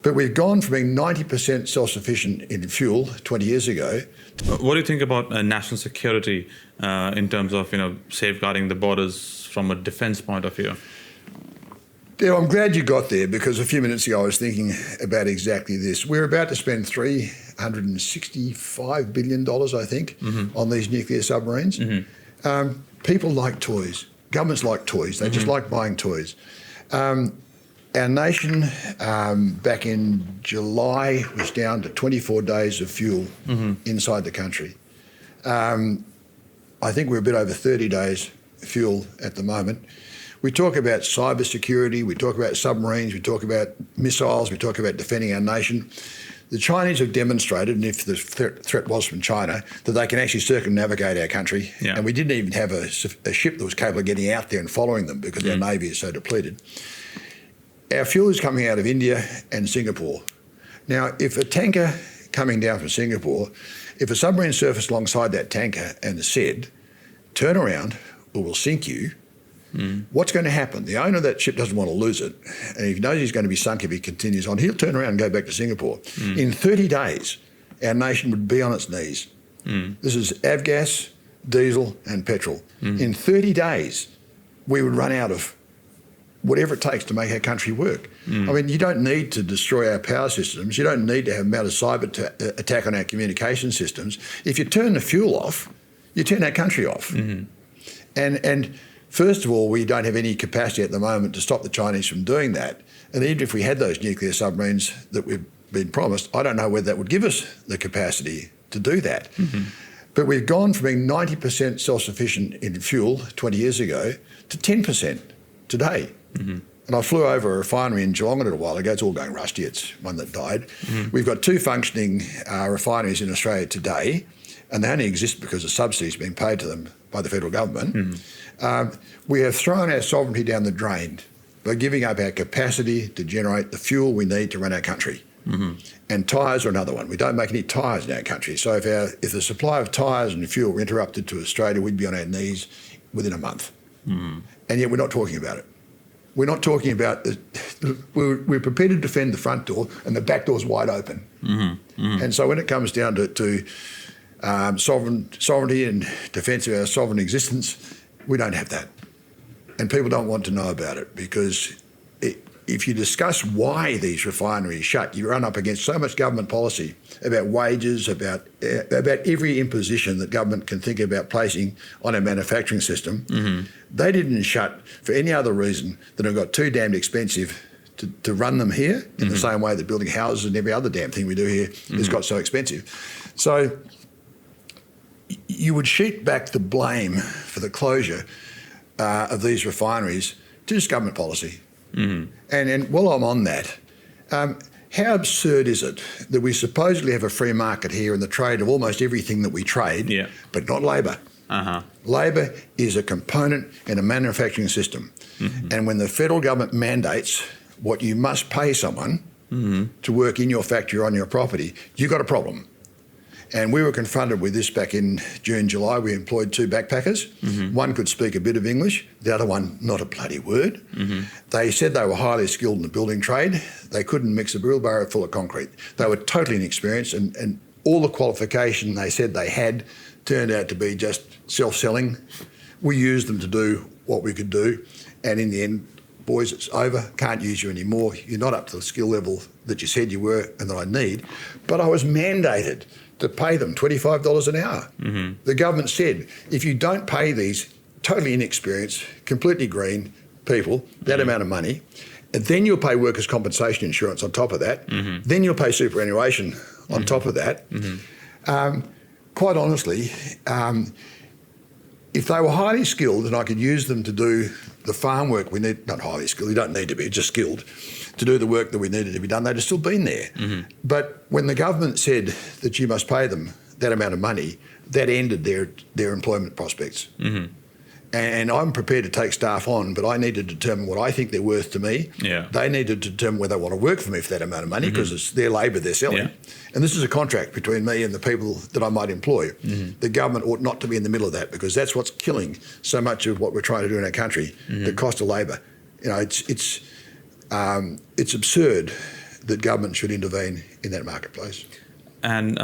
But we've gone from being 90% self-sufficient in fuel 20 years ago. What do you think about national security in terms of safeguarding the borders from a defence point of view? Yeah, I'm glad you got there, because a few minutes ago I was thinking about exactly this. We're about to spend $365 billion, I think, on these nuclear submarines. People like toys. Governments like toys. They just like buying toys. Our nation, back in July, was down to 24 days of fuel inside the country. I think we're a bit over 30 days fuel at the moment. We talk about cyber security, we talk about submarines, we talk about missiles, we talk about defending our nation. The Chinese have demonstrated, and if the threat was from China, that they can actually circumnavigate our country. Yeah. And we didn't even have a ship that was capable of getting out there and following them because our navy is so depleted. Our fuel is coming out of India and Singapore. Now, if a tanker coming down from Singapore, if a submarine surfaced alongside that tanker and said, turn around or we'll sink you, what's going to happen? The owner of that ship doesn't want to lose it. And if he knows he's going to be sunk if he continues on, he'll turn around and go back to Singapore. In 30 days, our nation would be on its knees. This is avgas, diesel and petrol. In 30 days, we would run out of whatever it takes to make our country work. I mean, you don't need to destroy our power systems. You don't need to have a massive cyber attack on our communication systems. If you turn the fuel off, you turn our country off. And first of all, we don't have any capacity at the moment to stop the Chinese from doing that. And even if we had those nuclear submarines that we've been promised, I don't know whether that would give us the capacity to do that. But we've gone from being 90% self-sufficient in fuel 20 years ago to 10% today. And I flew over a refinery in Geelong a little while ago. It's all going rusty. It's one that died. We've got 2 functioning refineries in Australia today, and they only exist because of subsidies being paid to them by the federal government. We have thrown our sovereignty down the drain by giving up our capacity to generate the fuel we need to run our country. And tyres are another one. We don't make any tyres in our country. So if the supply of tyres and fuel were interrupted to Australia, we'd be on our knees within a month. And yet we're not talking about it. We're not talking about we're prepared to defend the front door and the back door's wide open. And so when it comes down to sovereignty and defence of our sovereign existence, we don't have that. And people don't want to know about it, because if you discuss why these refineries shut, you run up against so much government policy about wages, about every imposition that government can think about placing on our manufacturing system. They didn't shut for any other reason than it got too damned expensive to run them here, in the same way that building houses and every other damn thing we do here has got so expensive. So you would sheet back the blame for the closure of these refineries to just government policy. And while I'm on that, how absurd is it that we supposedly have a free market here in the trade of almost everything that we trade, but not labour? Labour is a component in a manufacturing system. And when the federal government mandates what you must pay someone to work in your factory or on your property, you've got a problem. And we were confronted with this back in June, July. We employed 2 backpackers. One could speak a bit of English, the other one not a bloody word. They said they were highly skilled in the building trade. They couldn't mix a wheelbarrow full of concrete. They were totally inexperienced, and all the qualification they said they had turned out to be just self-selling. We used them to do what we could do, and in the end, boys, it's over, can't use you anymore. You're not up to the skill level that you said you were and that I need. But I was mandated to pay them $25 an hour. The government said, if you don't pay these totally inexperienced, completely green people that amount of money, then you'll pay workers' compensation insurance on top of that, then you'll pay superannuation on top of that. Quite honestly, if they were highly skilled and I could use them to do the farm work we need, not highly skilled, you don't need to be, just skilled, to do the work that we needed to be done, they'd have still been there. But when the government said that you must pay them that amount of money, that ended their employment prospects. And I'm prepared to take staff on, but I need to determine what I think they're worth to me. They need to determine whether they want to work for me for that amount of money, because it's their labour they're selling. And this is a contract between me and the people that I might employ. The government ought not to be in the middle of that, because that's what's killing so much of what we're trying to do in our country, the cost of labour. You know, it's absurd that government should intervene in that marketplace. And